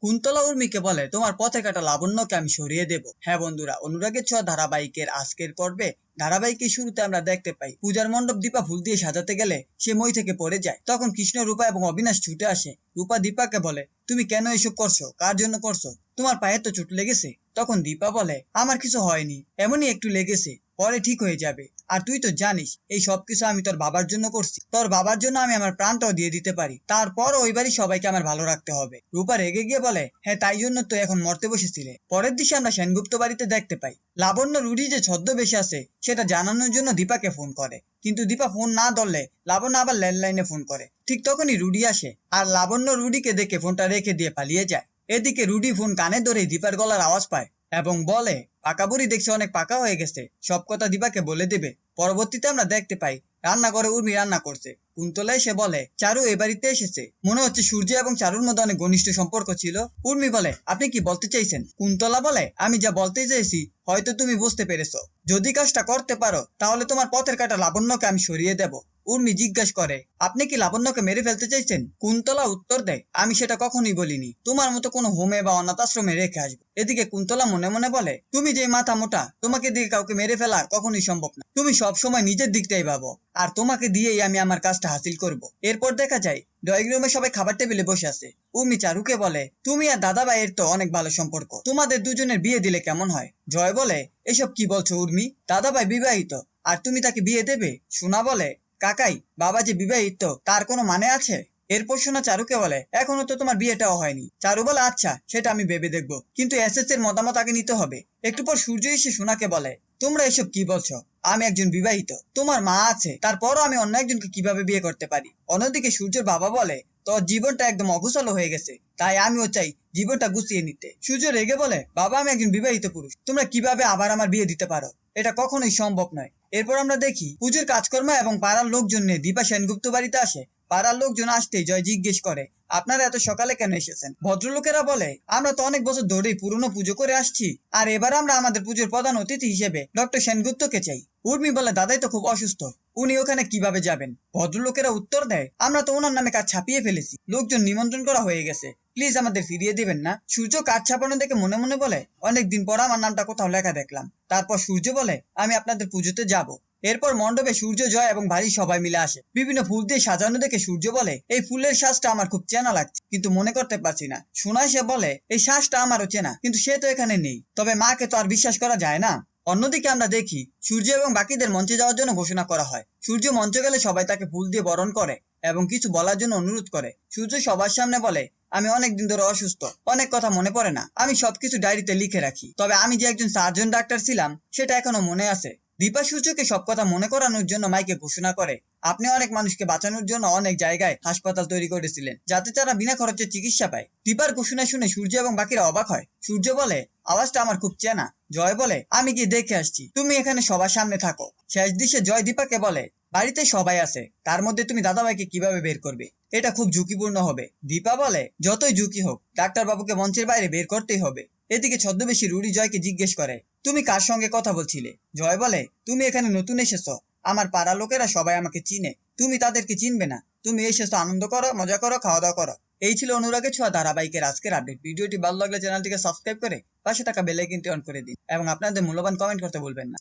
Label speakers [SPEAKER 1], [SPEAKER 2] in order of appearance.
[SPEAKER 1] কুন্তলা উর্মিকে বলে, তোমার পথে কাটা লাবণ্যকে আমি সরিয়ে দেব। হ্যাঁ বন্ধুরা, অনুরাগের ছোঁয়া ধারাবাহিকের আজকের পর্বে ধারাবাহিকের শুরুতে আমরা দেখতে পাই পূজার মণ্ডপ দীপা ফুল দিয়ে সাজাতে গেলে সে মই থেকে পড়ে যায়। তখন কৃষ্ণ, রূপা এবং অবিনাশ ছুটে আসে। রূপা দীপাকে বলে, তুমি কেন এসব করছো, কার জন্য করছো, তোমার পায়ে তো চোট লেগেছে। তখন দীপা বলে, আমার কিছু হয়নি, এমনই একটু লেগেছে, পরে ঠিক হয়ে যাবে। আর তুই তো জানিস এই সবকিছু আমি তোর বাবার জন্য করছি, তোর বাবার জন্য আমি আমার প্রাণটাও দিয়ে দিতে পারি, তারপর ওই বাড়ি সবাইকে আমার ভালো রাখতে হবে। রূপা রেগে গিয়ে বলে, হ্যাঁ তাই জন্য তো এখন মরতে বসেছিলে। পরের দিকে আমরা সেনগুপ্ত বাড়িতে দেখতে পাই লাবণ্য রুডি যে ছদ্মবেশে আছে সেটা জানানোর জন্য দীপাকে ফোন করে, কিন্তু দীপা ফোন না ধরলে লাবণ্য আবার ল্যান্ডলাইনে ফোন করে। ঠিক তখনই রুডি আসে আর লাবণ্য রুডিকে দেখে ফোনটা রেখে দিয়ে পালিয়ে যায়। এদিকে রুডি ফোন কানে ধরে দীপার গলার আওয়াজ পায় এবং বলে, পাকা বুড়ি দেখছে অনেক পাকা হয়ে গেছে, সব কথা দীপাকে বলে দেবে। পরবর্তীতে আমরা দেখতে পাই রান্নাঘরে উর্মি রান্না করছে। কুন্তলা এসে বলে, চারু এ বাড়িতে এসেছে, মনে হচ্ছে সূর্য এবং চারুর মধ্যে অনেক ঘনিষ্ঠ সম্পর্ক ছিল। উর্মি বলে, আপনি কি বলতে চাইছেন? কুন্তলা বলে, আমি যা বলতে চাইছি হয়তো তুমি বুঝতে পেরেছো, যদি কাজটা করতে পারো তাহলে তোমার পথের কাটা লাবণ্যকে আমি সরিয়ে দেব। উর্মি জিজ্ঞাসা করে, আপনি কি লাবণ্যকে মেরে ফেলতে চাইছেন? কুন্তলা উত্তর দেয়, আমি সেটা কখনোই বলিনি, তোমার মতো কোনো হোমে বা অনাথ আশ্রমে রেখে আসবো। এদিকে কুন্তলা মনে মনে বলে, তুমি যে মাথা মোটা, তোমাকে দিয়ে কাউকে মেরে ফেলা কখনোই সম্ভব না, তুমি সব সময় নিজের দিকটাই ভাবো, আর তোমাকে দিয়েই আমি আমার কাজটা হাসিল করব। এরপর দেখা যায় ড্রয়িং রুমে সবাই খাবার টেবিলে বসে আছে। উর্মি চারুকে বলে, তুমি আর দাদা ভাইয়ের তো অনেক ভালো সম্পর্ক, তোমাদের দুজনের বিয়ে দিলে কেমন হয়? জয় বলে, এসব কি বলছো উর্মি, দাদা ভাই বিবাহিত আর তুমি তাকে বিয়ে দেবে? সোনা বলে, কাকাই, বাবা যে বিবাহিত তার কোনো মানে আছে? এরপর সোনা চারুকে বলে, এখনো তো তোমার বিয়েটাও হয়নি। চারু বলে, আচ্ছা সেটা আমি ভেবে দেখবো, কিন্তু এসএস এর মতামত আগে নিতে হবে। একটু পর সূর্য এসে সোনাকে বলে, তোমরা এসব কি বলছো, আমি একজন বিবাহিত, তোমার মা আছে, তারপরও আমি অন্য একজনকে কিভাবে বিয়ে করতে পারি? অন্যদিকে সূর্যের বাবা বলে, তোর জীবনটা একদম অগোছালো হয়ে গেছে, তাই আমিও চাই জীবনটা গুছিয়ে নিতে। সূর্য রেগে বলে, বাবা আমি একজন বিবাহিত পুরুষ, তোমরা কিভাবে আবার আমার বিয়ে দিতে পারো? এটা কখনোই সম্ভব নয়। এরপর আমরা দেখি পুজোর কাজকর্ম এবং পাড়ার লোকজন নিয়ে দীপা সেনগুপ্ত বাড়িতে আসে। পাড়ার লোকজন আসতেই জয় জিজ্ঞেস করে, আপনারা এত সকালে কেন এসেছেন? ভদ্রলোকেরা বলে, আমরা তো অনেক বছর ধরেই পুরনো পুজো করে আসছি, আর এবার আমরা আমাদের পুজোর প্রধান অতিথি হিসেবে ডক্টর সেনগুপ্তকে চাই। উর্মি বলে, দাদাই তো খুব অসুস্থ, উনি ওখানে কিভাবে যাবেন? ভদ্রলোকেরা উত্তর দেয়, আমরা তো ওনার নামে কাজ ছাপিয়ে ফেলেছি, লোকজন নিমন্ত্রণ করা হয়ে গেছে, প্লিজ আমাদের ফিরিয়ে দিবেন না। সূর্য কাজ ছাপানো দেখে মনে মনে বলে, অনেকদিন পর আমার নামটা কোথাও লেখা দেখলাম। তারপর সূর্য বলে, আমি আপনাদের পুজোতে যাব। এরপর মণ্ডপে সূর্য, জয় এবং বাড়ির সবাই মিলে আসে। বিভিন্ন ফুল দিয়ে সাজানো দেখে সূর্য বলে, এই ফুলের শ্বাসটা আমার খুব চেনা লাগছে, কিন্তু মনে করতে পারছি না। সোনা সে বলে, এই শ্বাসটা আমারও চেনা, কিন্তু সে তো এখানে নেই, তবে মাকে তো আর বিশ্বাস করা যায় না। অন্যদিকে আমরা দেখি সূর্য এবং বাকিদের মঞ্চে যাওয়ার জন্য ঘোষণা করা হয়। সূর্য মঞ্চে গেলে সবাই তাকে ফুল দিয়ে বরণ করে এবং কিছু বলার জন্য অনুরোধ করে। সূর্য সবার সামনে বলে, আমি অনেকদিন ধরে অসুস্থ, অনেক কথা মনে পড়ে না, আমি সবকিছু ডায়েরিতে লিখে রাখি, তবে আমি যে একজন সার্জন ডাক্তার ছিলাম সেটা এখনো মনে আছে। দীপা সূর্যকে সব কথা মনে করানোর জন্য মাইকে ঘোষণা করে, আপনি অনেক মানুষকে বাঁচানোর জন্য অনেক জায়গায় হাসপাতাল তৈরি করেছিলেন, যাতে তারা বিনা খরচে চিকিৎসা পায়। দীপার ঘোষণা শুনে সূর্য এবং বাকিরা অবাক হয়। সূর্য বলে, আওয়াজটা আমার খুব চেনা। জয় বলে, আমি গিয়ে দেখে আসছি, তুমি এখানে সবার সামনে থাকো। শেষ দৃশ্যে জয় দীপাকে বলে, বাড়িতে সবাই আছে, তার মধ্যে তুমি দাদাভাইকে কিভাবে বের করবে? এটা খুব ঝুঁকিপূর্ণ হবে। দীপা বলে, যতই ঝুঁকি হোক ডাক্তার বাবুকে মঞ্চের বাইরে বের করতেই হবে। এদিকে ছদ্মবেশী রুডি জয়কে জিজ্ঞেস করে, তুমি কার সঙ্গে কথা বলছিলে? জয় বলে, তুমি এখানে নতুন এসেছো, আমার পাড়া লোকেরা সবাই আমাকে চিনে, তুমি তাদেরকে চিনবে না, তুমি এসেছো আনন্দ করো, মজা করো, খাওয়া দাওয়া করো। এই ছিল অনুরাগের ছোঁয়া ধারাবাহিকের আজকের আপডেট। ভিডিওটি ভালো লাগলে চ্যানেলটিকে সাবস্ক্রাইব করে পাশে থাকা বেল আইকনটি অন করে দিন এবং আপনাদের মূল্যবান কমেন্ট করতে ভুলবেন না।